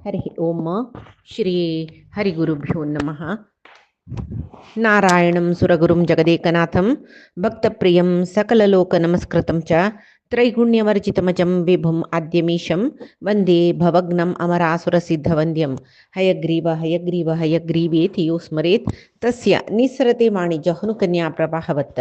हरि ओम श्री हरिगुरुभ्यो नमः। नारायणं सुरगुरुं जगदेकनाथं भक्तप्रियं सकललोकनमस्कृतं च त्रैगुण्यवर्जितमजं विभुम् आद्यमीशं वन्दे भवग्नम् अमरासुरसिद्धवन्द्यं हयग्रीव हयग्रीव हयग्रीवेति यो स्मरेत् तस्य निस्सरते वाणिजहनुकन्या प्रवाहवत्।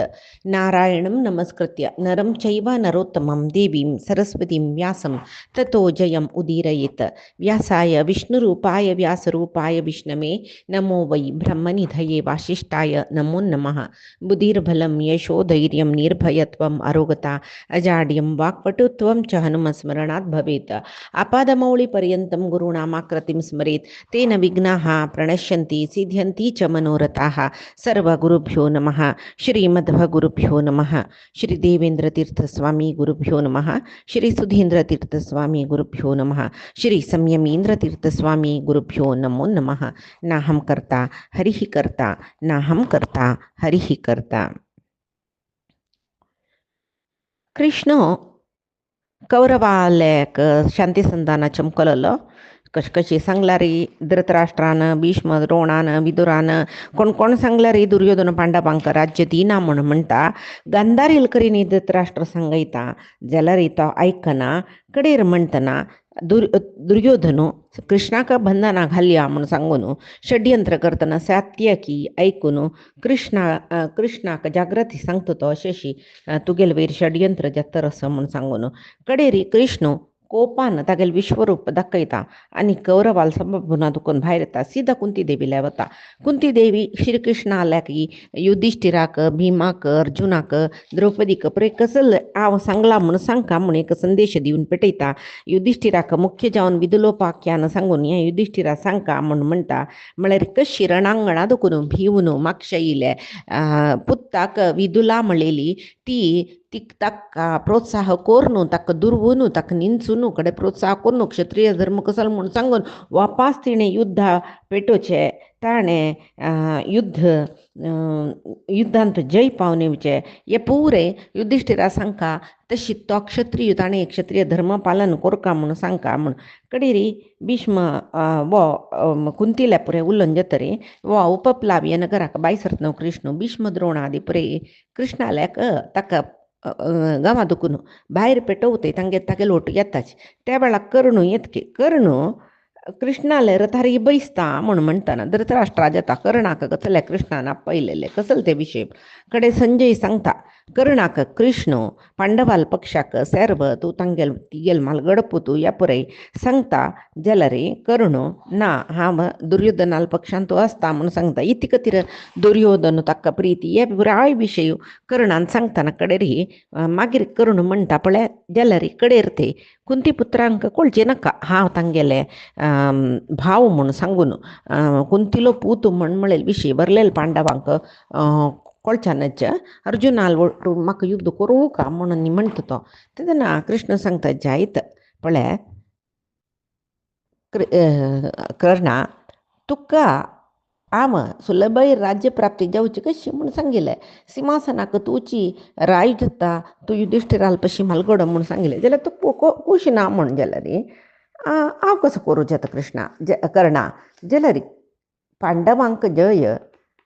नारायणं नमस्कृत्य नरं चैव नरोत्तमं देवीं सरस्वतीं व्यासं ततो जयम् उदीरयेत्। व्यासाय विष्णुरूपाय व्यासरूपाय विष्णवे नमो वै ब्रह्मनिधये वासिष्ठाय नमो नमः। बुद्धिर्बलं यशोधैर्यं निर्भयत्वम् अरोगता अजाड्यं वाक्पटुत्वं च हनुमस्मरणात् भवेत्। आपादमौलिपर्यन्तं गुरूणामाकृतिं स्मरेत् तेन विघ्नाः प्रणश्यन्ति सिद्ध्यन्ति च मनोरथाः। सर्वगुरुभ्यो नमः। श्रीमध्वगुरुभ्यो नमः। श्री देवेन्द्रतीर्थस्वामी गुरुभ्यो नमः। श्री सुधीन्द्रतीर्थस्वामी गुरुभ्यो नमः। श्री संयमीन्द्रतीर्थस्वामी गुरुभ्यो नमो नमः। नाहं कर्ता हरिः कर्ता नाहं कर्ता हरिः कर्ता। कृष्ण कौरवालेक शांती संधाना चमकललो कशी सांगला रे धृतराष्ट्रानं भीष्म द्रोणानं विदुरानं कोण कोण सांगला रे दुर्योधन पांडवांक राज्य दिना म्हणटा गांधारील करीने धृतराष्ट्र सांगयता जाल्यार तो आयकना कडेर म्हणटना दुर्योधनो कृष्णाका बंधना घालया म्हणून सांगून षड्यंत्र करतना सात्यकी ऐकून कृष्णाक जागृती सांगतो तो अशेशी तुगेल वयर षड्यंत्र जत्तर असं म्हणून सांगून कडेरी कृष्ण कोपान तागेल विश्वरूप दाखयता आनी कौरवाल सभाभुना दुखून भायर येता सीधा कुंती देवीला वता. कुंती देवी श्रीकृष्णा आल्या की युधिष्ठिराक भीमाक अर्जुनाक द्रौपदीक पळय कसं हांव सांगला म्हणून सांगता म्हणून एक संदेश दिवन पेटयता. युधिष्ठिराक मुख्य जावन विदुलोपाख्यान सांगून हे युधिष्ठिरा सांगता म्हणून म्हणटा म्हळ्यार कशी रणांगणा दुखून भिवून मागशे येयले पुत्ताक विदुला म्हणलेली ती ताका प्रोत्साह कोरनू ताका दुर्वून ताका निंचून कडे प्रोत्साह कोरनू क्षत्रिय धर्म कसो म्हणून सांगून वापास तिणें युद्धा पेटोवचें ताणें युद्धांत जय पावनेवचें हे पुरे युधिष्ठिरा सांगता. तशी तो क्षत्रिय ताणें क्षत्रिय धर्म पालन कोरका म्हणून सांगता म्हूण कडेरी भीष्म वो कुंतीले पुरे उलोवन जातरी वो उपप्लाव्य नगराक बाय सरतना कृष्ण भीष्म द्रोणादी पुरे कृष्णाल्याक ताका गांवा दुखून भायर पेटवते तागे लोट येताच त्या वेळार कर्ण येतकी कर्ण कृष्णाले रथारी बैसता म्हणून म्हणटाना धृतराष्ट्रा जाता कर्णाक कसले कृष्णान आपयलेले कसले ते विशय कडे संजय सांगता कर्णाक कृष्ण पांडवाल पक्षाक सेर्व तूं तांगेल तिगेल मालगडपुतू या पुराय सांगता जाल्यार कर्ण ना हांव दुर्योधनाल पक्षान तूं आसता म्हणून सांगता. इति खातीर दुर्योधन ताका प्रिती हे पुराय विशय कर्णान सांगतना कडेर मागीर कर्ण म्हणटा पळय जाल्यार कडेर ते कुंती पुत्रांक कळचे नाका हांव तांगेले भाव म्हणून सांगून कुंतीलो पूत म्हळेल विशय बरलेल पांडवांक कळच्यानच अर्जुनाल म्हाका युद्ध करूं का म्हणून म्हणटा तो तेन्ना कृष्ण सांगता जायत पळय कर्णा तुका हांव सुलभय राज्य प्राप्ती जावची कशी म्हणून सांगिल्लें सिंहासनाक तुची राय जाता तूं युधिष्ठिराल पशी मालगडो म्हणून सांगिल्लें जाल्यार तूं खुशी ना म्हण जाल्यार हांव कसो करूं जाता कृष्णा कर्णा जाल्यार पांडवांक जय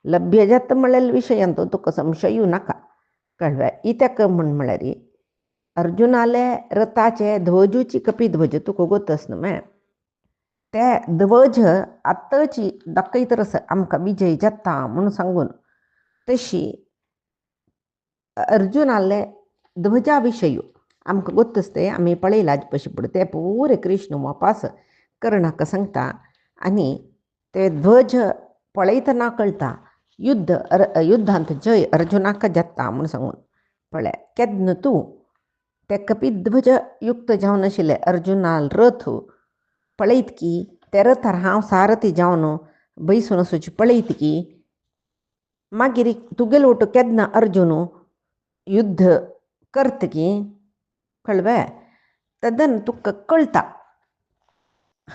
लभ्य जाता म्हळ्यार विशयान तुका संशय येवं नाका कळ्ळें. इत्याक म्हळ्यार अर्जुनाले रथाचे ध्वजूची कपी ध्वज तुका गोतस न्हू ते ध्वज आत्ताची दाखयतरस आमकां विजय जाता म्हणून सांगून तशी अर्जुनाले ध्वजा विशय आमकां गोतस ते आमी पळयला पशी पड ते पुरे कृष्ण वापास कर्णाक सांगता आनी ते ध्वज पळयतना कळटा युद्धांत जय अर्जुनाक जाता म्हणून सांगून पळय केन्ना तूं ते कपिध्वज युक्त जावन आशिल्ले अर्जुनाल रथ पळयत की ते रथार हांव सारथी जावन बैसून वचूची पळयत की मागीर तुगेलो वटो केन्ना अर्जुन युद्ध करता की कळ्ळें तेदन तुका कळटा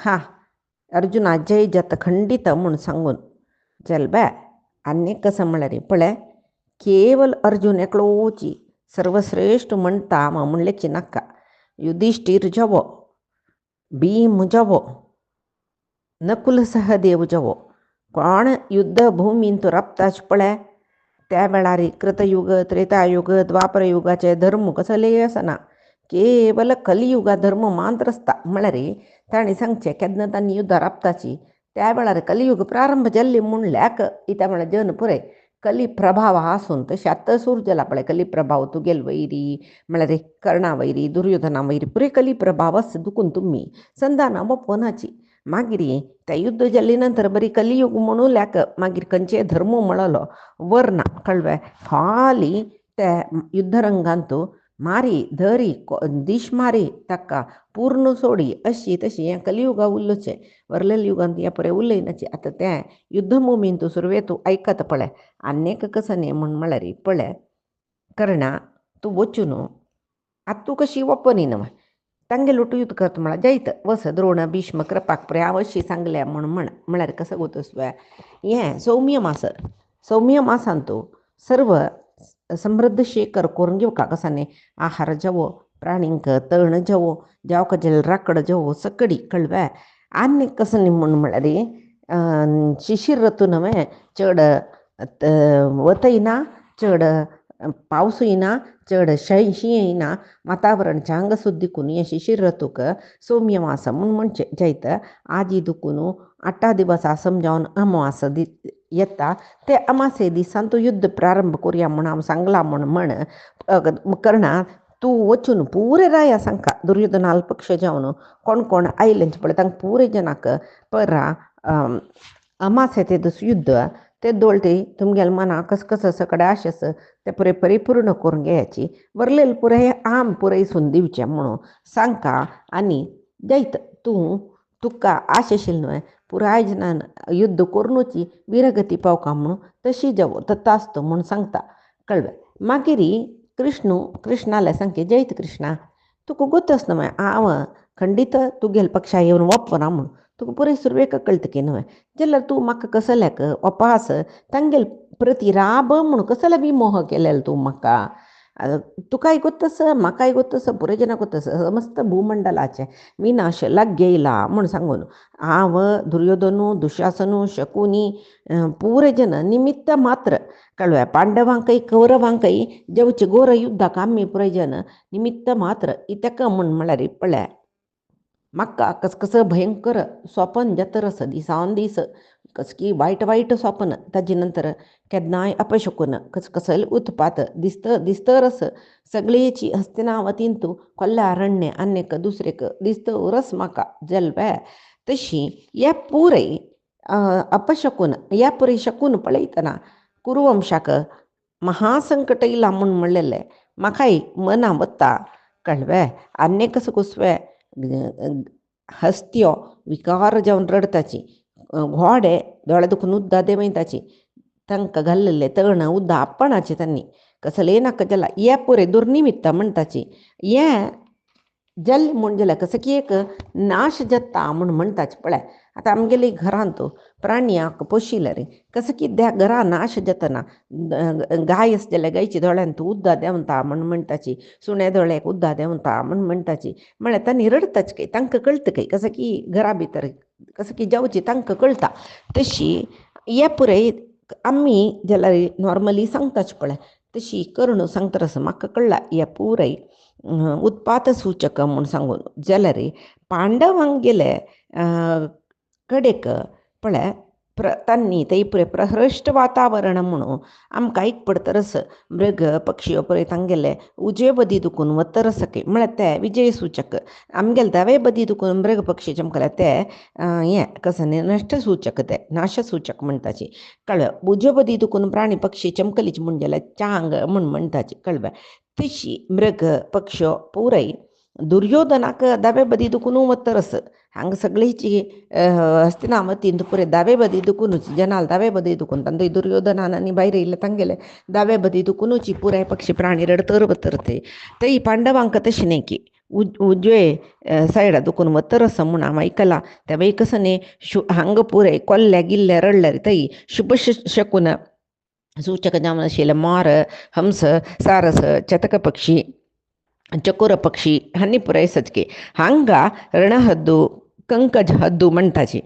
हा अर्जुना जय जाता खंडीत म्हणून सांगून जाल्यार आनी कसं म्हळ्यार पळय केवल अर्जुन एकलोची सर्वश्रेष्ठ म्हणटा म्हणलेची नाका युधिष्ठीर जावो भीम जावो नकुल सहदेव जवो कोण युद्ध भूमीन तो रप्ताच पळय त्या वेळारी कृतयुग त्रेतायुग द्वापरयुगाचे धर्म कसले असना केवल कलियुगा धर्म मात्र असता म्हळरे ताणी सांगचे केदना तांणी युद्ध रापताची त्या वेळार कलियुग प्रारंभ जल्ली म्हणल्याक इता म्हळ्यार जन पुरे कली प्रभाव आसून तशें आतां सूर जाला पळय कली प्रभाव तुगेल वैरी म्हळ्यार कर्णा वैरी दुर्योधना वैरी पुरे कली प्रभाव आसा दुखून तुमी संधाना ओपनाची मागीर त्या युद्ध जाल्ले नंतर बरी कलियुग म्हणू ल्याक मागीर खंयचे धर्म मळलो वरना कळ्ळें हाली त्या युद्धरंगांत मारी धरी दिश मारी ताका पूर्ण सोडी अशी तशी हें कलियुगा उरलोचें वरलेल्या युगांत हें पळय उरलेनाचें आतां तें युद्ध मोमीन तूं सुरवें तूं आयकत पळय आनेक कसं न्ही म्हण म्हळ्यार पळय कर्णा तूं वचून आतां तूं कशी वपनी न्हय तांगे लुटू युद्ध करता म्हळ्यार जायत वस द्रोण भीष्म कृपाक पळय हांव अशी सांगल्या म्हळ्यार कसं गोतस हें सौम्य मासान तूं सर्व समृद्ध शेखर करून घेवका कसा न्ही आहार जेवो प्राणींक तण जेवो जावं जेल राकड जेवो सकडी कळ्ळें आनी कसं न्ही म्हण म्हळ्यार शिशीर ऋतू न्हय चड वतय चड पावसूय ना चड शींय ना वातावरण चांग सुद्दिकून हें शिशीर ऋतूक सौम्य मास म्हणचे जायत आजी दुखून 8 दिवस आसम जावन अमावास येता ते अमासे दिसान तूं युद्ध प्रारंभ करुया म्हण हांव सांगला म्हण कर्णा तूं वचून पुरे राया सांगता दुर्योधनाल पक्ष जावन कोण कोण आयलेंच पळय तांकां पुरे जनाक परा अमासे ते दीस युद्ध ते दोळटी तुमगेल मना कसं सकड आशस ते पुरे परिपूर्ण करून घेवयाची वरलेल पुरे आम पुरयसून दिवचें म्हणून सांगता आनी जायत तूं तुका आश आशिल्ली न्हय पुराय जनान युद्ध करूनची विरगती पावका म्हणून तशी जावो तथास्तु म्हूण सांगता कळ्ळें मागीर कृष्णाला सांगचे जयत कृष्णा तुका गोतस न्हय हांव खंडीत तुगेल पक्षा येवन वपना म्हूण तुका पुरे सुरवेक कळटकी न्हय जाल्यार तूं म्हाका कसल्याक वपास तांगेल प्रती राब म्हूण कसले बी मोह केलेलो तूं म्हाका तुकाय गोतस म्हाकाय गोतस पुरे जना गोतस समस्त भूमंडलाचें विनाश लाग येयला म्हूण सांगून हांव दुर्योधनू दुशासनू शकुनी पुरे जन निमित्त मात्र कळ्ळें पांडवांकय कौरवांकय जेवचे घोर युद्धाक आमी पुरे जन निमित्त मात्र इतका म्हूण म्हळ्यार पळय म्हाका कसं भयंकर स्वपन जतरस दिसान दीस कसकी वायट स्वपन ताजे नंतर केन्नाय अपशकून कसल उत्पात दिसतरस सगळेची हस्तिनावतीन तूं कोल्ल्या अरण्य आनेक दुसरेक दिसतरस म्हाका जल्वे तशी हे पुरे अपशकून ह्या पुरे शकून पळयतना कुरुवंशाक महासंकट येयला म्हूण म्हणलेलें म्हाकाय मना वता कळ्ळें आनेक कसं कुसवे हस्त्यो विकार जावन रडताची घोडे दोळे दुखून उद्दा देंवयताची तांकां घाल्लेले तण उद्दा आपणाचे तांणी कसले नाका जाला हे पुरे दुर्निमित्त म्हणटाची हें जल्ल म्हूण जाल्यार कसं की एक नाश जाता म्हूण म्हणटाचे पळय आतां आमगेली घरांत प्राणयाक पोशिल्ले रे कसं की त्या घरा नाश जातना गाय आसा जाल्यार गायची दोळ्यांत उद्दा देंवता म्हूण म्हणटाची सुणे दोळ्याक उद्दा देंवता म्हूण म्हणटाची म्हळ्यार तांणी रडताच काय तांकां कळटा काय कसं की घरा भितर कसं की जावची तांकां कळटा तशी हे पुरे आमी जाल्यार नॉर्मली सांगताच पळय तशी करून सांगतरस म्हाका कळ्ळा हे पुरे उत्पात सूचक म्हूण सांगून जाल्यार पांडवांक गेले कडेक पळय तांणी ते पुरे प्रहृश्ट वातावरण म्हणून आमकां आयक पडतरस मृग पक्षी पळय तांगेले उजे बदी दुखून वतरसके म्हळ्यार ते विजय सूचक आमगेले दावे बदी दुखून मृग पक्षी चमकले ते हें कसं न्ही नश्ट सूचक ते नाश सूचक म्हणटाची कळ्ळें उजे बदी दुखून प्राणी पक्षी चमकलीच म्हूण जाल्यार चांग म्हूण म्हणटाची कळ्ळें तशी मृग पक्ष्यो पुरय दुर्योधनाक दावे बदी दुखून वतरस हांगा सगळीची हस्तिनावतीन पुरे दावे बदी दुखूनच जनाल दावे बदी दुखून तांदूय दुर्योधनान आनी भायर येयले तांगेले दावे बदी दुखूनच पुराय पक्षी प्राणी रडतर वतर ते पांडवांक तशें न्ही की उजवे सायडा दुखून वतरस म्हूण हांव आयकलां तेव्हा कसं न्ही हांगा पुरे कोल्ले गिल्ले रडल्यार थंय शुभ शकून सूचक जावन आशिल्ले मोर हंस सारस चतक पक्षी चकोर पक्षी हांणी पुराय सचके हांगा रणहद्दू कंकज हद्दू म्हणटाची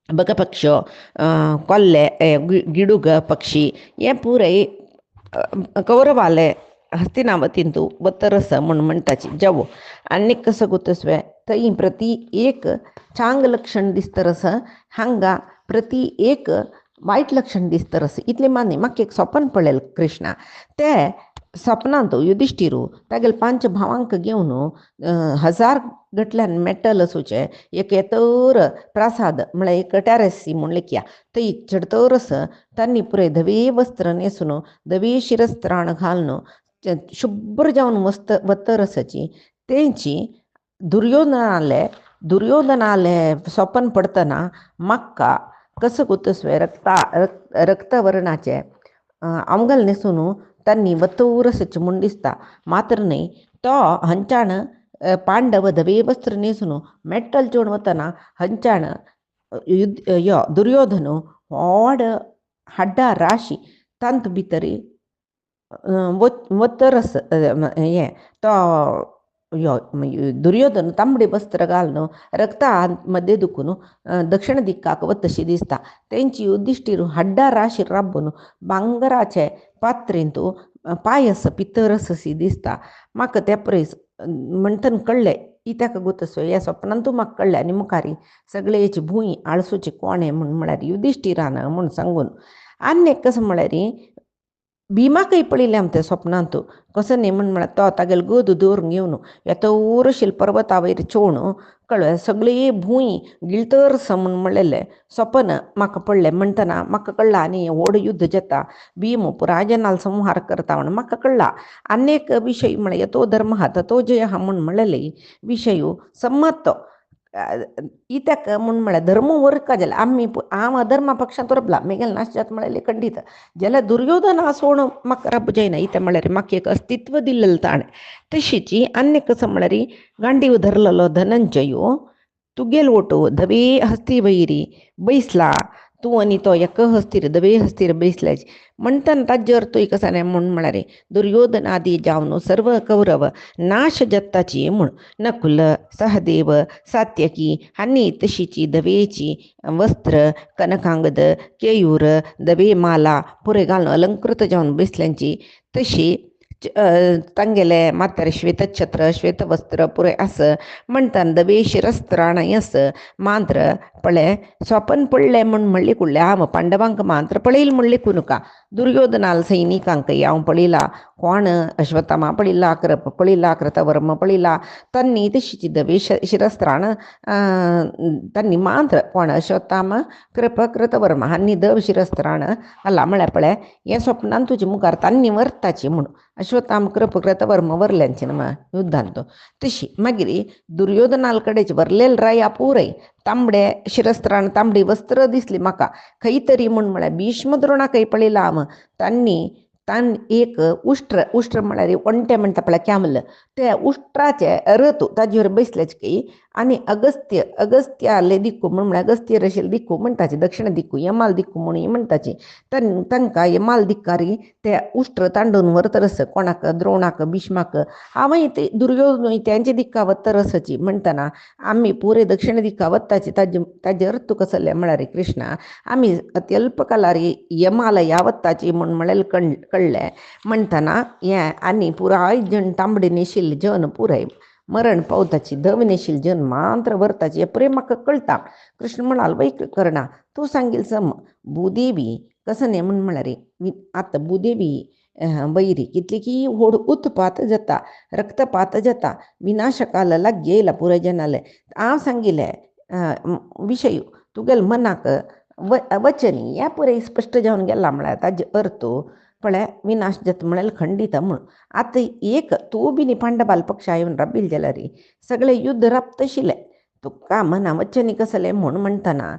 बकपक्ष कोल्ले गिडुग पक्षी हे पुरे कौरवाले हस्तिनावतींतू बत्तरस म्हणटाची जावो आनी कसं गोतस्वे थंय प्रति एक चांग लक्षण दिसतरस हांगा प्रति एक वायट लक्षण दिसतरस इतले मान्य म्हाका एक स्वप्न पडलें कृष्णा ते स्वप्नांत युधिष्ठिरू तागेले 5 भावांक घेवन हजार गटल्यान मेट्टल असूचे एक येतर प्रासाद म्हळ्यार एक टॅरसी म्हणले की थंय चडतरस तांणी पुरे धवे वस्त्र न्हेसून धवे शिरस्त्राण घालून शुभ्र जावन वतरसाची तेंची दुर्योधनाले स्वप्न पडतना म्हाका कसं गोतस्वे रक्तवर्णाचे आमगल न्हेसून तांणी बतूरसच म्हूण दिसता मात्र न्ही तो हंचाण पांडव धवे वस्त्र न्हेसून मेट्टल जेवन वतना हंचाण दुर्योधन व्हड हड्डा राशी तांत भितर वतरस हे तो दुर्योधन तांबडे वस्त्र घालून रक्ता मध्ये दुखून दक्षिण दिक्काक वतशी दिसता तेंची युधिष्ठिर हड्डा राशी राबून भांगराचे पात्रेंतू पायस पितरससी दिसता म्हाका ते परेस म्हणटन कळ्ळें इत्याक गोतसो ह्या स्वप्नांतू म्हाका कळ्ळें आनी मुखारी सगळेची भूंय आळसूचे कोणे म्हळ्यार युधिष्ठिरान म्हूण सांगून आनी एक कसं म्हळ्यार भिमाकय पळयलें आमच्या स्वप्नांतू कसं न्ही म्हळ्यार तो तागेले गोद दवरून घेवन येतोरशील पर्वता वयर चोवन कळ्ळें सगळी भूंय गिळतरस म्हूण म्हणलेलें स्वप्न म्हाका पडलें म्हणटना म्हाका कळ्ळां आनी व्हड युध्द जाता भीम पुरायजनाल संहार करता म्हण म्हाका कळ्ळां आनीक विशय म्हळ्यार येतो धर्म हा ततो जय हा म्हूण म्हणलेले विशय सम्मत इत्याक म्हूण म्हळ्यार धर्म वरका जाल्यार हांव अधर्मा पक्षांत उरपला मेगेल नाश जाता म्हळ्यार खंडीत जाल्यार दुर्योधन आसोण म्हाका रब जायना इतें म्हळ्यार म्हाका एक अस्तित्व दिल्लें ताणें तशीची आनी कसं म्हळ्यार गांडीव धरलेलो धनंजयो तुगेल ओटो धवे हस्ती वयरी बैसला तूं आनी तो एक हस्तीर धवे हस्तीर बैसल्याची म्हणटना ताजे अर्थ एक आसा म्हूण म्हळ्यार दुर्योधन आदी जावन सर्व कौरव नाश जत्ताची म्हूण नकुल सहदेव सात्यकी हांणी तशीची धवेची वस्त्र कनकांगद केयूर धवे माला पुरे घालून अलंकृत जावन बैसल्यांची तशी तांगेले मातर श्वेतछत्र श्वेतवस्त्र पुरे आस म्हणटान धवे शिरस्त्राण यस मांत्र पळय स्वप्न पडलें म्हूण म्हणले कुडलें हांव पांडवांक मांत्र पळयल म्हणले कुनुका दुर्योधनाल सैनिकांक हांव पळयला कोण अश्वत्थामा पळयला कृप पळयला कृतवर्म पळयला तांणी तशीची धवे शिरस्त्राण तांणी मांत्र कोण अश्वत्थामा कृप कृतवर्म हांणी धव शिरस्त्राण घाला म्हळ्यार पळय हें स्वप्नान तुजे मुखार तांणी व्हरताची म्हूण अश्वत्थाम कृप कृतवर्म वरल्यांची न्हय युद्धांत तशी मागीर दुर्योधनाल कडेच वरलेल राया पुरय तांबडे शिरस्त्राण तांबडी वस्त्र दिसली म्हाका खंय तरी म्हळ्यार भीष्म द्रोणाकय पळयला हांव तांणी एक उष्ट्र म्हळ्यार ओंटें म्हणटा पळय कॅमल त्या उष्ट्राचे रथ ताजेर बैसल्याचे आनी अगस्त्याले दिक्कू म्हळ्यार अगस्त्य रशियल दिक्कू म्हणटाचे दक्षिण दिक्कू यमाल दिक्कू म्हणून म्हणटाचे तांकां यमाल दिक्कारी ते उष्ट्र तांडून व्हरतरस कोणाक द्रोणाक भीष्माक हांवय ते दुर्योधन तेंचे दिक्का वतरसची म्हणटना आमी पुरे दक्षिण दिक्का वताची ताजे अर्थ कसले म्हळ्यार कृष्णा आमी अत्यल्प कालार यमाल ह्या वताची म्हूण म्हळ्यार कळ्ळें म्हणटना हें आनी पुराय जण तांबडे नेशिल्ले जन पुराय मरण पावताची धव नेशिल्ले जन मांत्र व्हरताची हे पुरे म्हाका कळटा कृष्ण म्हणाल वै कर्णा तूं सांगिल सम भूदेवी कसं न्ही म्हूण म्हळ्यार आतां भूदेवी वैरी कितली की व्हड उत्पात जाता रक्तपात जाता विनाशकाल लागी येयला पुराय जनाले हांव सांगिल्लें विशय तुगेल मनाक वचनी ह्या पुरे स्पश्ट जावन गेला म्हळ्यार ताजे अर्थ पळय विनाश जाता म्हळ्यार खंडीत म्हूण आतां एक तूं बी न्ही पांडवाल पक्षा येवन राबिल जाल्यार सगळें युध्द राबतशिलें तुका मना वचनी कसलें म्हूण म्हणटना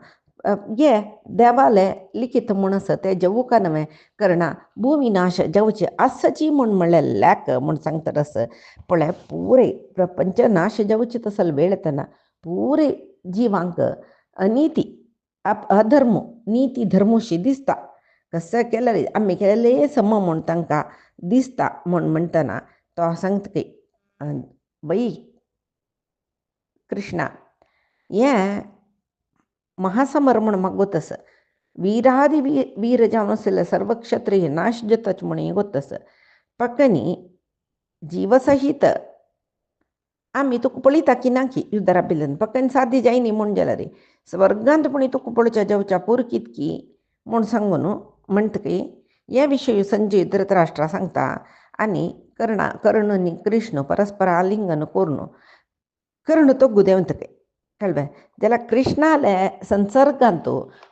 ये देवाले लिखीत म्हूण आसा तें जेवू का न्हय कर्णा भूविनाश जावचे आसची म्हूण म्हणल्यार लॅक म्हूण सांगता रस पळय पुरे प्रपंच नाश जावचे तसले वेळ येतना पुरे जिवांक अनिती अधर्म नीती धर्मशी दिसता कसं केल्यार आमी केले सम म्हूण तांकां दिसता म्हूण म्हणटना तो सांगता की वै कृष्णा हें महासमर म्हण म्हाका गोतस वीरादी वीर जावन आसले सर्व क्षत्रिय नाश जाताच म्हण हें गोतस पक्कनी जीवसहित आमी तुका पळयता की ना की युद्धरा बिलन पक्कन साध्य जायनी म्हण जाल्यार रे स्वर्गांत पुणी तुका पळोवच्या जेवच्या पूर कितकी म्हूण सांगून म्हणटकी हे विशय संजय धृतराष्ट्रा सांगता आनी कर्ण आनी कृष्ण परस्पर आलिंगन करून कर्ण तो गुदेवंतके कळ्ळें जाल्यार कृष्णाले संसर्गांत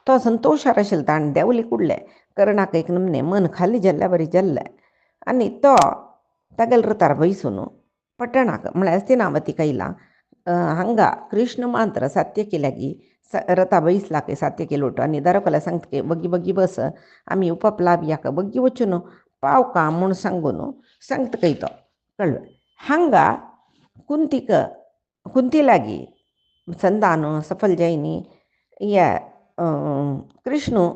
तो संतोशार आशिल्लो ताणें देंवली कुडलें कर्णाक एक नमने मन खाली जाल्ल्या बरी जाल्लें आनी तो तागेले रथार बसून पटणाक म्हळ्यार हस्तिनावतीक आयला हांगा कृष्ण मात्र सात्य केल्या की रथा बैसला की सात्य केलो आनी दारोकला सांगता की बगी बगी बस आमी उपप्लाव्याक बगी वचून पावका म्हूण सांगता काय तो कळ्ळें हांगा कुंती लागी संधान सफल जायनी या कृष्ण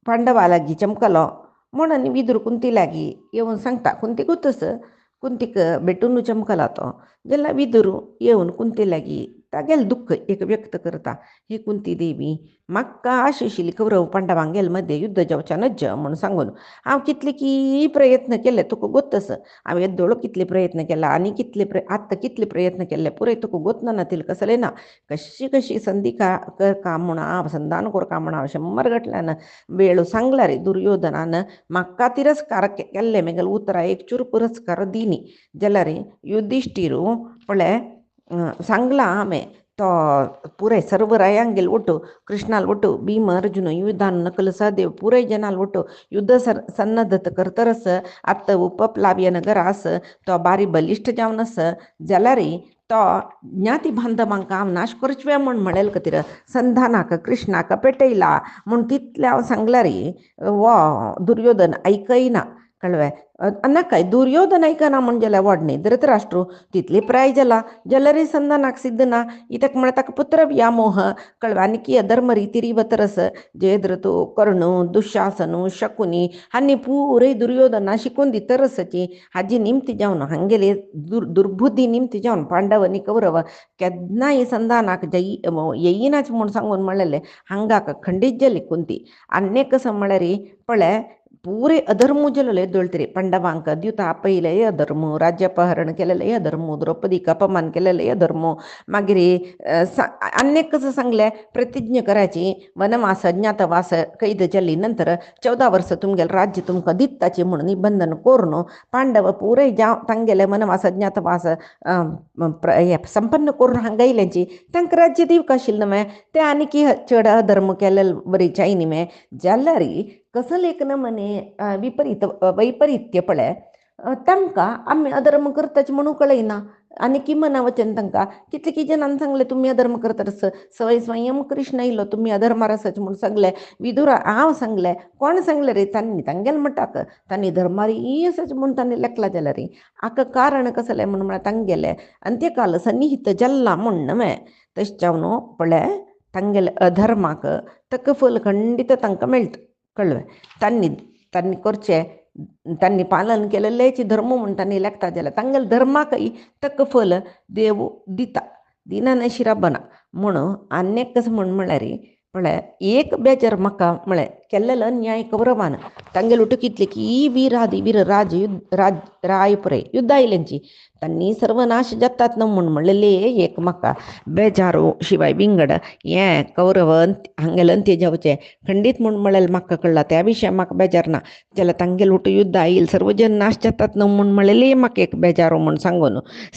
पांडवा लागीं चमकलो म्हूण आनी विदूर कुंती लागीं येवन सांगता कुंती गोतस कुंतीक भेटून चमकला तो जाल्यार विदूर येवन कुंती लागीं तागेलें दुख्ख एक व्यक्त करता ही कुंती देवी म्हाका आशिशिल्ली कौरव पांडवांक गेले मध्ये युद्ध जावचें नज म्हूण सांगून हांव कितले की प्रयत्न केले तुका गोतस हांव येद्दोळो कितले प्रयत्न केला आनी आत्तां कितले प्रयत्न केले पुरे तुका गोतना ना तिला कसले ना कशी संधी करका म्हूण हांव संधान करका म्हूण हांव 100 गटल्यान वेळ सांगला रे दुर्योधनान म्हाका तिरस्कार केल्ले मेगेल उतरां एक चूर पुरस्कार दिनी जाल्यार युधिष्ठिरू पळय सांगला हांवें तो पुराय सर्व रायांक गेल ಒಟ್ಟು कृष्णाल ಒಟ್ಟು भीम अर्जुन युद्धान नकल सहदेव पुराय जनाल ಒಟ್ಟು युद्ध सन्नद्धत करतरस आत्ता उपप्लाव्य नगरास तो बारी बलिष्ठ जावन आस जाल्यार तो ज्ञाती बांधवांक हांव नाश करचवे म्हूण म्हणेल खातीर संधानाक कृष्णाक पेटयला म्हूण तितले हांव सांगल्यार वो दुर्योधन आयकयना कळ्ळें नाका दुर्योधन आयकना म्हण जाल्यार व्हड न्ही धृतराष्ट्र तितली प्राय जाला जाल्यार संधानाक सिद्ध ना इतक म्हळ्यार ताका पुत्र व्यामोह कळ्ळें आनी अधर्म रिती रिवतरस जयद्रथो कर्ण दुशासन शकुनी हांणी पुरे दुर्योधना शिकून दितरसची हाजी निमती जावन हांगेले दुर्बुद्धी निमती जावन पांडव आनी कौरव केन्नाय संधानाक येयनाच म्हूण सांगून म्हणलेले हांगाक खंडीत जाली कुंती आनी कसं म्हळ्यार पळय पुरे अधर्म जालेले दोळतरी पांडवांक द्युता आपयले अधर्म राज्यापहरण केलेले अधर्म द्रौपदीक अपमान केलेले अधर्म मागीर आनी कसं सांगले प्रतिज्ञा करायची वनवास अज्ञातवास कैद जाली नंतर 14 वर्स तुमगेले राज्य तुमकां दिताचें म्हणून निबंधन करून पांडव पुरे तांगेले वनवास अज्ञातवास संपन्न करून हांगा येयल्यांची तांकां राज्य दिवंक आशिल्लें न्हय ते आनी चड अधर्म केलेले बरी जायनी न्हय जाल्यार कसं लेखन म्हणे वैपरीत्य पळय तांकां आमी अधर्म करताच म्हणून कळयना आनी किमान वचन तांकां कितले जणांनी सांगले तुमी अधर्म करता स्वयं कृष्ण येयलो तुमी अधर्मार आसाच म्हूण सांगले विदुरा हांव सांगलें कोण सांगलें रे तांगेले म्हणटाक तांणी धर्मारी आसाच म्हूण तांणी लेखला जाल्यार हाका कारण कसलें म्हूण म्हळ्यार तांगेले अंत्यकाल सन्निहित जाल्ला म्हूण न्हय तशें जावन पळय तांगेले अधर्माक तक फल खंडीत तांकां मेळटा कळ्ळें तांणी करचें तांणी पालन केलेलेच धर्म म्हूण तांणी लेखता जाल्यार तांगेले धर्माकय तक फल देव दिना नशिरा बना म्हणून आनी कसं म्हळ्यार पळय एक बेजार म्हाका म्हळ्यार केल्लेलो न्याय कौरवान तांगेले उठ कितले की वीरादी वीर राय पुरे युद्ध आयल्यांची तांणी सर्वनाश जातात न्हू म्हूण म्हणलेले एक म्हाका बेजारू शिवाय विंगड हें कौरव हांगेले अंत्य जावचें खंडीत म्हूण म्हळेलें म्हाका कळ्ळां त्या विशय म्हाका बेजार ना जाल्यार तांगेले उठ युद्ध आयल सर्वजन नाश जातात न्हू म्हूण म्हणलेले म्हाका एक बेजारू म्हूण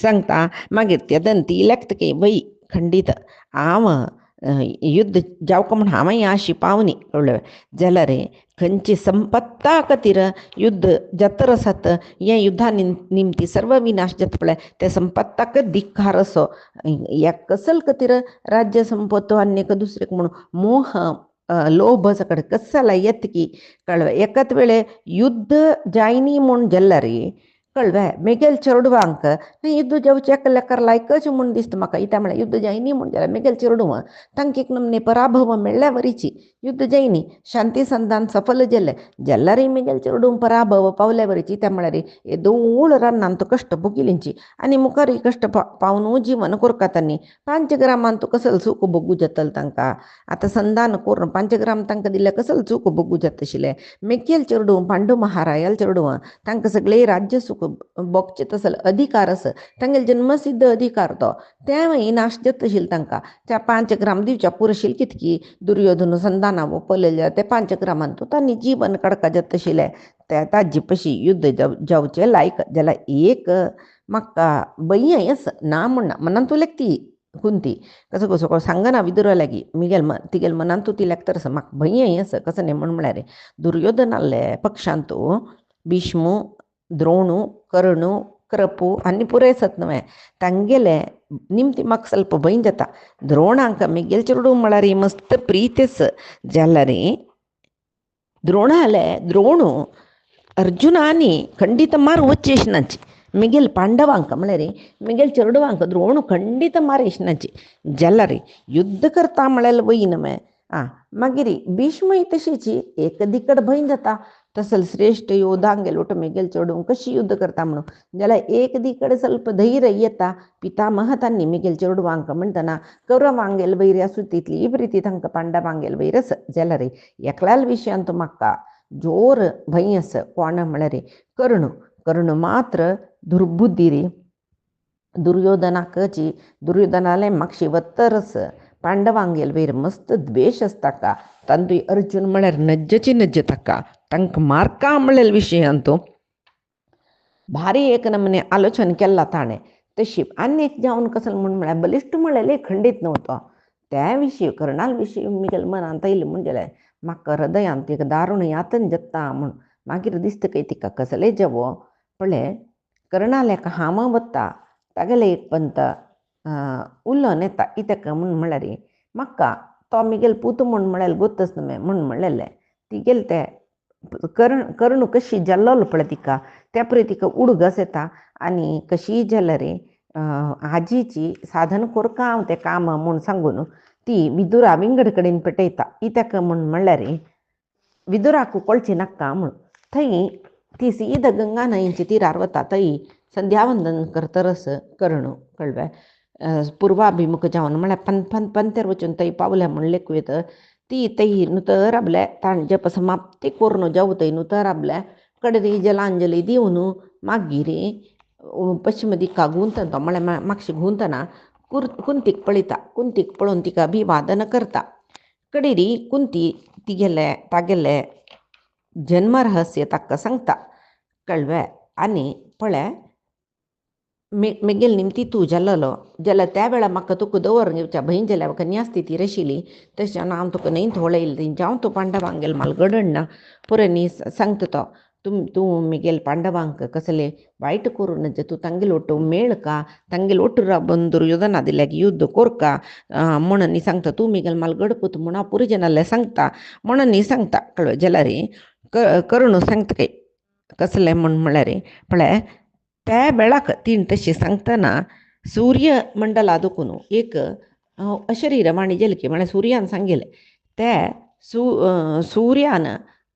सांगता मागीर ते दंती लेखतके वय खंडीत हांव युद्ध जावका म्हूण हांवय आशी पावनी कळ्ळें जाल्यार खंयची संपत्ता खातीर युद्ध जातर आसात हे युद्धा निमती सर्व विनाश जाता पळय ते संपत्ताक धिक्कार असो ह्याक कसल खातीर राज्य संपत्तो आनी दुसरेक म्हूण मोह लोभ सकड कसाला येत की कळ्ळें एकाच वेळे युद्ध जायनी म्हूण जाल्यार कळवय मेगेल चेडवांक युद्ध जेवचे एकल्याकर लायकच म्हूण दिसता म्हाका इता म्हळ्यार युद्ध जायनी म्हूण जाल्यार मेगेल चेडवां तांकां एक नमने पराभव मेळ्ळ्या वरीची युद्ध जायनी शांती संधान सफल जाल्ले जाल्यारय मेगेल चेडूं पराभव पावल्या वरीची त्या म्हळ्यार हे दोळ रानांत कश्ट भोगिलींची आनी मुखार कश्ट पावन जीवन कोरकातांनी 5 ग्रामान तू कसल सूख भोगू जातल तांकां आतां संधान करून 5 ग्राम तांकां दिल्यार कसल सूख भोगू जाता आशिल्लें मेगेल चेडूं पांडू महारायाल चेडवां तांकां सगळे राज्य सुख भोगचे तसल अधिकार आसा तांगेले जन्मसिद्ध अधिकार तो तेवूय नाश जाता आशिल्लो तांकां त्या 5 ग्राम दिवच्या पुरशील कितकी दुर्योधन संधाना पळयल्या ते 5 ग्रामान तू तांणी जीवन काडका जाता आशिल्लें त्या ताजे पशी युद्ध जावचे लायक जाल्यार एक म्हाका भंय आसा ना म्हण ना मनान तू ती कुंती कसं कसं सांगना विदुरा लागी तिगेल मनान तू ती तर म्हाका भंय आसा कसं न्ही म्हळ्यार दुर्योधन आसले पक्षांत तू भीष्मू द्रोणू कर्णू कृपू आनी पुराय सत्नवे तांगेले निमती म्हाका ಸ್ವಲ್ಪ भंय जाता द्रोणांक मेगेल चेडूं म्हळ्यार मस्त प्रीत आसा जाल्यार द्रोणू अर्जुनानी खंडित मार वच्चे इश्नाची मेगेल पांडवांक म्हळ्यार मेगेल चेडवांक द्रोणू खंडित मार इश्नाची जाल्यार युद्ध करता म्हळ्यार वय न्हय मागीर भीष्मय तशीची एक दिकड भंय जाता तसल श्रेष्ठ योधांगेल उठ मेगेल चेडूं कशी युद्ध करता म्हणून जाल्यार एक दिकड ಸ್ವಲ್ಪ धैर्य येता पितामह तांणी मेगेल चेडवांक म्हणटना कौरवांगेल वैर आसूं तितली प्रिती तांकां पांडवांगेल वैर आसा जाल्यार एकल्याल विशयांत म्हाका जोर भंय आसा कोण म्हळ्यार कर्ण मात्र दुर्बुद्धी रे दुर्योधनाले म्हाका वत्तरस पांडवांगेल वैर मस्त द्वेष आसता का तांतूय अर्जुन म्हळ्यार नज्ज ताका तांकां मारका म्हळ्यार विशयांत भारी एक नमने आलोचन केला ताणें तशी आनी एक जावन कसं म्हळ्यार बलिश्ट म्हळ्यार खंडीत नव्हतो त्या विशीं कर्णाल विशीं मेगेल मनांत येयलें म्हणजे म्हाका हृदयांत एक दारूण यातन जाता म्हूण मागीर दिसता काय तिका कसले जवो पळय कर्णाल एका हाम वता तागेले एक पंत उलोवन येता इतका म्हूण म्हळ्यार म्हाका तो मेगेल पूत म्हूण म्हळ्यार गोतच न्हय म्हूण म्हणलेलें तिगेले ते कर्णू कशी जाल्लो पळय तिका त्या पळय तिका उडगस येता आनी कशी जाल्यार आजीची साधन कोरका हांव तें काम म्हूण सांगून ती विदुरा विंगड कडेन पेटयता इतका म्हूण म्हळ्यार विदुराक कळची नाका म्हूण थंय ती सीद गंगा न्हंयेची तीरार वता थंय संध्यावंदन करतरस कर्णू कळ्ळें पूर्वाभिमुख जावन म्हळ्यार पंतेर वचून थंय पावल्या म्हूण लेखूत ती थंय नुतर आपले ताण जप समाप्ती करून जावं नुतर आपल्या कडेन जलांजली दिवन मागीर पश्चिम दिका घुंवता म्हळ्यार मातशें घुंवतना कुंतीक पळयता कुंतीक पळोवन तिका अभिवादन करता कडेरी कुंती तागेले जन्म रहस्य ताका सांगता कळ्ळें आनी पळय मेगेल निमती तूं जाल्लो जाल्यार त्या वेळार म्हाका तुका दवर घेवच्या भंय जाल्यार कन्यास्थिती आशिल्ली तशें हांव तुका न्हय थोळयलें जावं तूं पांडवांगेल मालगडण ना पुरो न्ही सांगता तो तूं मेगेल पांडवांक कसले वायट करूं नज तूं तांगेल ओटू मेळ का तांगेल ओटू राबून दुर्योधना दिल्याक युद्ध कोरका म्हणून न्ही सांगता तूं मेगेल मालगड पूत म्हूण हांव पुरो जनाले सांगता म्हणून न्ही सांगता कळ्ळें जाल्यार करून सांगता काय कसलें म्हूण म्हळ्यार पळय त्या वेळाक तीन तशी सांगतना सूर्य मंडला दुखून एक अशरीरवाणी जेल की म्हळ्यार सुर्यान सांगेलें ते सुर्यान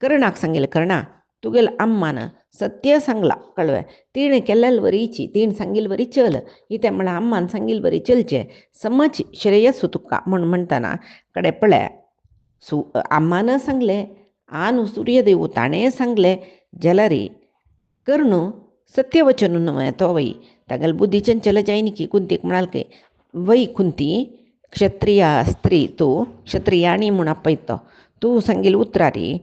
कर्णाक सांगेलें कर्णा तुगेल अम्मान सत्य सांगला कळ्ळें तीण केल्लेल वरीची तीण सांगील वरी चल इतें म्हळ्यार अम्मान सांगील वरी चलचें समज श्रेयस तुका म्हूण म्हणटना कडेन पळय अम्मान सांगलें आन सूर्यदेव ताणें सांगलें जाल्यार कर्णू सत्यवचन न्हय तो वय तागेल बुद्धी चंचल जायनी की कुंतीक म्हणाल की वय कुंती क्षत्रिय स्त्री तूं क्षत्रियाणी म्हूण आपयता तूं सांगील उतरारी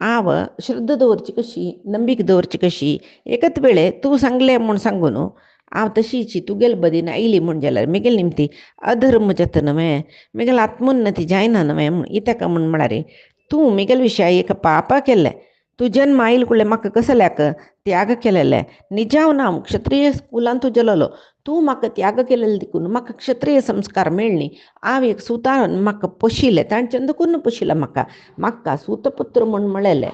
हांव श्रद्धा दवरची कशी नंबीक दवरची कशी एकच वेळे तूं सांगलें म्हूण सांगून हांव तशीची तुगेल बदीन आयली म्हूण जाल्यार मेगेल निमती अधर्म जाता न्हय मेगेल आत्मोन्नती जायना न्हय म्हूण इतका म्हूण म्हळ्यार तूं मेगेल विशया एक पाप केल्लें तूं जन्म आयल कुळें म्हाका कसल्याक त्याग केलेले निजावन हांव क्षत्रिय कुलांत तूं जल्लो तू म्हाका त्याग केलेले देखून म्हाका क्षत्रिय संस्कार मेळ्ळी हांव एक सुतान म्हाका पोशिल्लें तांच्यान देखून पोशिल्लें म्हाका सुतपुत्र म्हूण म्हळेलें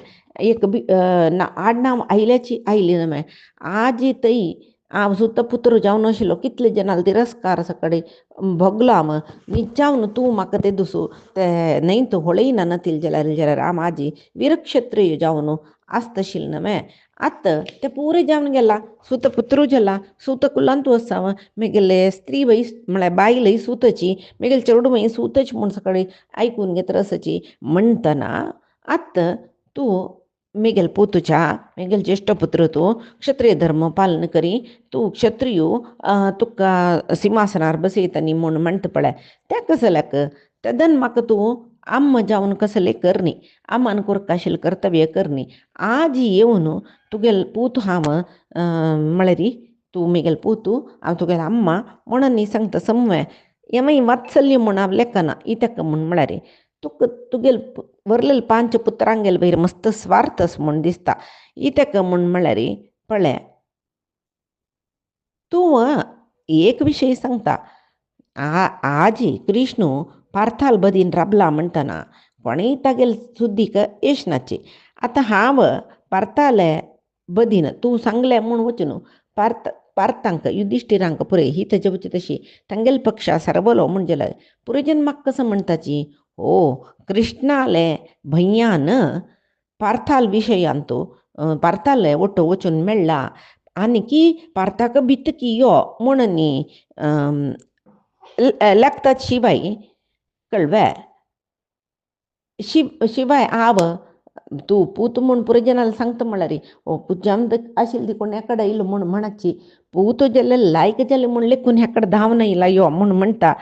एक आडनांव आयल्याची आयली न्हय आजी तई हांव सुतपुत्र जावन आशिल्लो कितले जनाल तिरस्कार सकडे भोगलो हांव निजावन तूं म्हाका ते दुसू ते न्हय तूं ಹೊಳೆಯಿನ ನತಿಲ್ जाल्यार हांव आजी वीरक्षत्रिय जावन आसतशिल्लें न्हय आतां ते पुरे जावन गेला सुतपुत्र जाला सुतकुलांत वसाव म्हगेले स्त्री वय म्हळ्यार बायलय सुतची म्हगेले चेडूं वय सुतच म्हूण सकळे आयकून घेत रसची म्हणटना आतां तूं म्हगेल पुतूच्या म्हगेल ज्येश्ठ पुत्र तूं क्षत्रिय धर्म पालन करी तूं क्षत्रिय तुका सिंहासनार बसयतनी म्हूण म्हणटा पळय त्या कसल्याक तेदन म्हाका तूं अम्म जावन कसले करनी अम्मान कोरकाशिल्लें कर्तव्य करनी आज येवन तुगेल पूत हांव म्हळ्यार तूं म्हगेल पूत हांव तुगेल अम्मा म्हणून न्ही सांगता समवें हें वात्सल्य म्हूण हांव लेखना इतक म्हूण म्हळ्यार तुगेल वरलेल 5 पुत्रांगेल वयर मस्त स्वार्थस म्हूण दिसता इतक म्हूण म्हळ्यार पळय तूं एक विशय सांगता आजी कृष्ण पार्थाल बदीन राबला म्हणटना कोणेय तागेल सुद्दीक येश नाची आतां हांव पार्थाले बदीन तूं सांगलें म्हूण वचून पार्थांक युधिष्ठिरांक पुरे ही तेजे वची तशी तांगेल पक्षा सरवलो म्हूण जाल्यार पुरेजन म्हाका कसं म्हणटाची ओ कृष्णाले भय्यान पार्थाल विशयांत पार्थाले ओटो वचून मेळ्ळा आनी पार्थाक भितकी यो म्हणून लागतात शिवाय कळवे शिवाय हांव तूं पूत म्हूण पुरेजनाल सांगता म्हळ्यार ओ पुजाम आशिल्ली देखून हेकडे येयलो म्हूण म्हणची पूत जाल्यार लायक जालें म्हूण लेखून हेकडे धांवन येयला यो म्हूण म्हणटा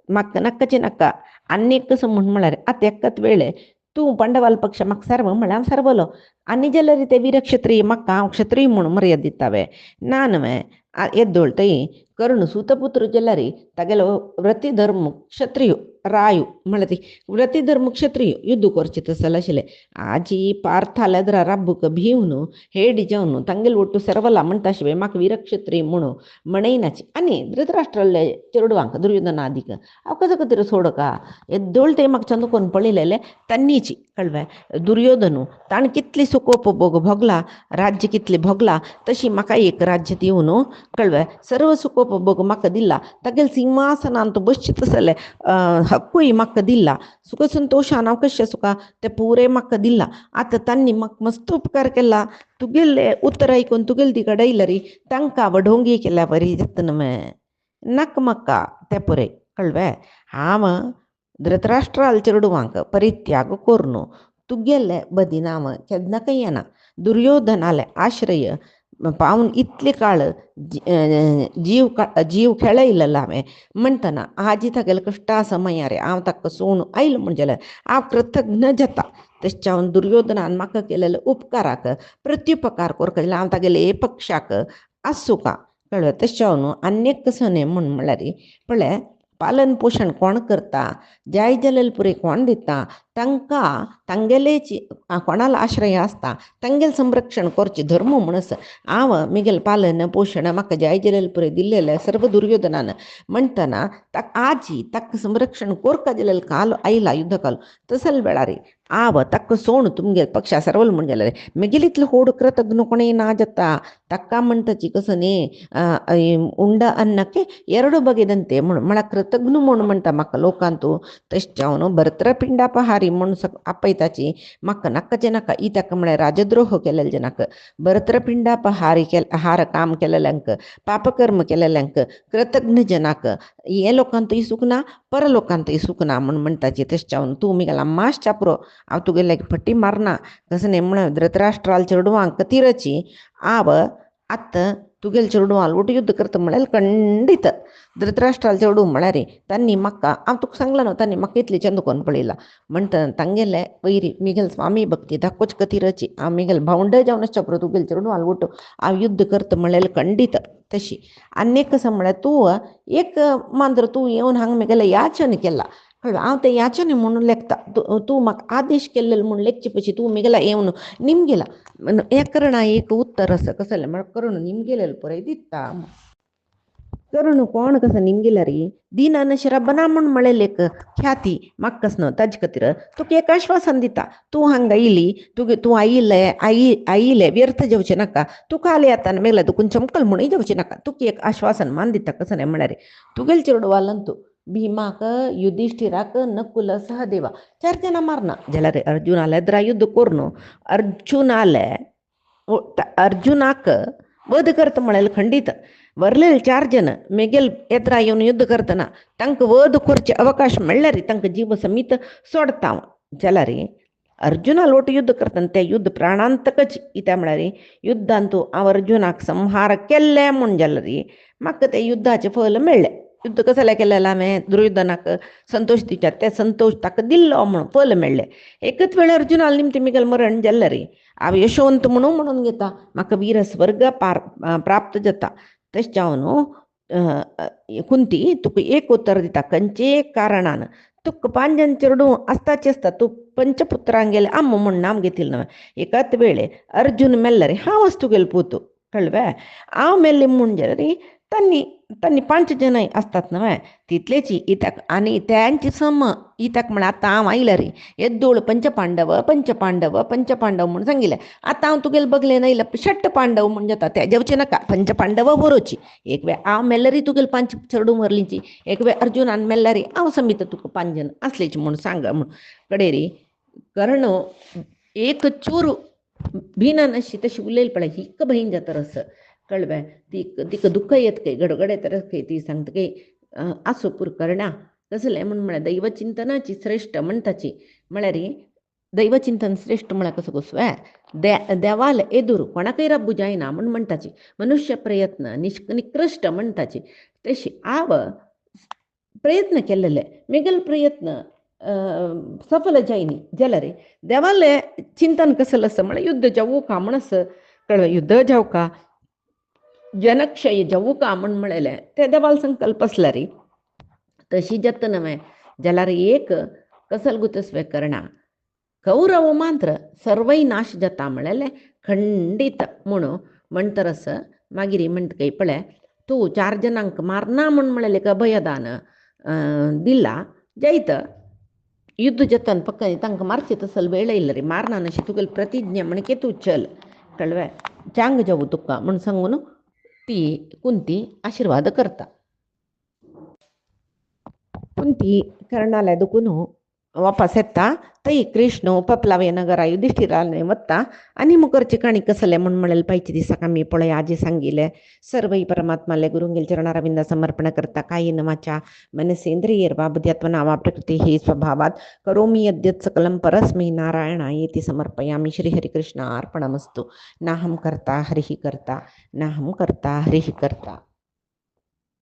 म्हाका नाकाचें नाका आनी कसं म्हूण म्हळ्यार आतां एकाच वेळे तूं पांडवाल पक्ष म्हाका सर्व म्हळ्यार हांव सर्वलो आनी जाल्यार ते वीरक्षत्रिय म्हाका हांव क्षत्रिय म्हूण मर्याद दितावे ना न्हय येद्दोळ थंय कर्ण सुतपुत्र जाल्यार तागेलो व्रतीधर्म क्षत्रिय रायू म्हळ्यार ती व्रतीधर्म क्षत्रिय युद्ध करचें तसलें आशिल्लें आजी पार्थाल एद्रा राबूक भिवन हेड जावन तांगेल ಒಟ್ಟು सर्वला म्हणटा शिवाय म्हाका वीरक्षत्रिय म्हणून म्हणयनाची आनी धृतराष्ट्राले चेडवांक दुर्योधनादीक हांव कसो खातीर सोडका येद्दोळ ते म्हाका चंद कोन्न पळयलेले तन्नीची कळवे दुर्योधनू ताणें कितली सुखोपभोग भोगला राज्य कितलें भोगला तशी म्हाका एक राज्य दिवन कळवे सर्व सुखोपभोग म्हाका दिला तागेल सिंहासनांत बसचें तसलें हक्कूय म्हाका दिला सुख संतोशान हांव कशें सुका ते पुरे म्हाका दिला आतां तांणी म्हाका मस्त उपकार केला तुगेले उत्तर आयकून तुगेले ती कडेन येयल्यार तांकां वडोंगी केल्या बरी जाता न्हय नाका म्हाका ते पुरे कळवे हांव धृतराष्ट्राल चेडवांक परित्याग कोरून तुगेले बदीन हांव केन्नाकय येना दुर्योधनाले आश्रय पावन इतले काळ जीव खेळयलेलो हांवें म्हणटना आजी तागेले कश्टा समयार हांव ताका सोडून आयलो म्हणजे जाल्यार हांव कृतज्ञ जाता तेच्या दुर्योधनान म्हाका केलेले उपकाराक प्रत्युपकार करता जाल्यार हांव तागेले पक्षाक आसूं कळ्ळें तेच्या आनीक कसो न्ही म्हूण म्हळ्यार पळय पालन पोशण कोण करता जाय जाल्यार पुरे कोण दिता तांकां तांगेलेची कोणाला आश्रय आसता तांगेल संरक्षण करचें धर्म म्हणून हांव म्हगेलें पालन पोशण म्हाका जाय जाल्यार पुरे दिल्लेलें सर्व दुर्योधनान म्हणटना आजी ताका संरक्षण करता जाल्यार काल आयला युद्ध काल तसले वेळार हांव ताका सोडून तुमगे पक्षा सरवल म्हण जाल्यार म्हगेली इतलो होड कृतज्ञ कोणेय ना जाता ताका म्हणटाची कसो न्ही उंड अन्नಕ್ಕೆ ಎರಡು ಬಗೆದಂತೆ म्हळ्यार कृतज्ञ म्हूण म्हणटा म्हाका लोकांतू तशें भरतरपिंडापहारी म्हूण आपयताची म्हाका नाकाचें नाका ई ताका म्हळ्यार राजद्रोह केलेले जनाक भरतरपिंडापहारी हार काम केलेल्यांक पापकर्म केलेल्यांक कृतज्ञ जनाक हे लोकांतूय सुख ना परलोकांतूय सुख ना म्हूण म्हणटाची तशें तूं म्हगेला माश्च्या पुरो हांव तुगेले फटी मारना कसं न्ही म्हण धृतराष्ट्राल चेडवांक तिरची हांव आतां तुगेले चेडवाल ಒಟ್ಟು युद्ध करता म्हळ्यार खंडीत धृतराष्ट्राल चेडू म्हळ्यार तांणी म्हाका हांव तुका सांगला न्हू तांणी म्हाका इतली चंद कोन्न पळयला म्हणटा तांगेले वयरी म्हगेल स्वामी भक्ती दाखोवच खातीरची हांव म्हगेले भावंड जावन आसच्या पुरो तुगेले चेडवाल ಒಟ್ಟು हांव युद्ध करता म्हळ्यार खंडीत तशी आनी कसं म्हळ्यार तूं एक मांद्र तूं येवन हांगा म्हगेलें याचन केला हांव तें याचने म्हणून लेखता तूं म्हाका आदेश केल्लेलो म्हूण लेखचे पयलीं तूं म्हगेला येवन निमगेला हे करणा एक उत्तर आसा कसलें म्हळ्यार करून निमगेलेलो पुराय दिता करून कोण कसं निमगेला री दिनानं शराबना म्हण मळेलेक ख्याती मक्कसनं तजकतीर तुक एक आश्वासन दिता तू हंग इली तू आईले व्यर्थ जेवचे नका तू खाली आता मेला तू कुंचम कल म्हणून जेवचे नका तुक एक आश्वासन मान दिता कसं नाही म्हणारे तुगेल चिरडवालंतू भीमाक युधिष्ठिराक नकुल सहदेवा 4 ಜನ ಮಾರ್ನ ಜಲರೆ ಅರ್ಜುನಾಲ ಎದ್ರ ಯುದ್ಧ ಕೊರ್ನು अर्जुनाला अर्जुनाक वध करत म्हणाल खंडित वरलेले 4 जण मेगेल येत्रा येऊन युद्ध करताना तंक वध करचे अवकाश मिळला रे तंक जीव समित सोडता जला रे अर्जुना लोट युद्ध करताना त्या युद्ध प्राणांतकच इत्या म्हणारे युद्धांतू अर्जुनाक संहार केले म्हणून जल रे मग ते युद्धाचे फल मिळले युद्ध कसाला केलेला आम्ही दुर्योधनाक संतोष दिच्यात त्या संतोष ताक दिल्लो म्हणून फल मिळले एकच वेळ अर्जुनाला निमते मिगल मरण जल्ल रे आव यशवंत म्हणून घेता म्हाका वीर स्वर्ग प्राप्त जाता तशें कुंती तुका एक उत्तर दिता खंयचे कारणान तुक 5 जण चिरडू आसताचे आसता तू पंचपुत्रांक गेले आम्म म्हण नाम घेतील ना एकाच वेळे अर्जुन मेल्ल रे हांव वस्तू गेल पोतू कळवे हांव मेल्ले म्हणजे रे त्यांनी 5 जण असतात ना तितलेची इत्याक आणि त्यांची सम इत्याक म्हण आता हांव आयला रे येद्दोळ पंचपांडव म्हणून सांगितलं आता हांव तुगेल बघले नाही षट्ट पांडव म्हण जाता त्या जेवचे नका पंचपांडव बरोची एक वेळ हांव मेल्लरी तुगेल 5 चढू मरलीची एक वेळ अर्जुनान मेल्लरी हांव समित तुका 5 जण असलेची म्हणून सांग म्हणून कडे रे कर्ण एक चूर भिना नशी तशी उलेल पडे हिक्क बहीण जाता रस कळव्या तिक दुःख येत काही गडगडे तर काही ती सांगते काही असो पूर करण्या कसले म्हणून म्हणा दैवचिंतनाची श्रेष्ठ म्हणताची म्हणा रे दैवचिंतन श्रेष्ठ म्हणा कसं गोसव्या देवाल एदूर कोणाकही रब्बू जायना म्हणून म्हणताची मनुष्य प्रयत्न निकृष्ट म्हणताची तशी आव प्रयत्न केलेले मिगल प्रयत्न सफल जायनी जल रे देवाले चिंतन कसलं असं म्हणा युद्ध जाऊ का म्हणस कळव युद्ध जाऊ का जनक्षय जाऊ का म्हण म्हणले ते देवाल संकल्प असला रे तशी जत नव्हे जला रे एक कसल गुतस्वे करणा कौरव मात्र सर्वही नाश जाता म्हणले खंडित म्हणून म्हणतरस मागिरी म्हणत काही पळे तू 4 जणांक मारना म्हण म्हणले का भयदान दिला जैत युद्ध जतन पक्क तांक मारचे तसल वेळ ಇಲ್ಲ रे मारना नशी तुगेल प्रतिज्ञा म्हणके तू चल कळवे चांग जाऊ तुका म्हण सांगून ती कुंती आशीर्वाद करता कुंती कर्णाला दुखून वापस येता तई कृष्ण उपप्लावे नगरा युधिष्ठिराने वत्ता आणि मुखरची काणी कसले म्हणून म्हणाल पाहिजे दिसा का मी पळे आजी सांगिले सर्वही परमात्माले गुरुंगेल चरणारविंद समर्पण करता कायेन वाचा मनसेंद्रियर्वा बुद्ध्यात्मना वा प्रकृती हे स्वभावात करोमि यद्यत् सकलं परस्मै नारायणायेति समर्पयामि श्रीहरिकृष्ण अर्पणमस्तु नाहं कर्ता हरिः कर्ता नाहं कर्ता हरिः कर्ता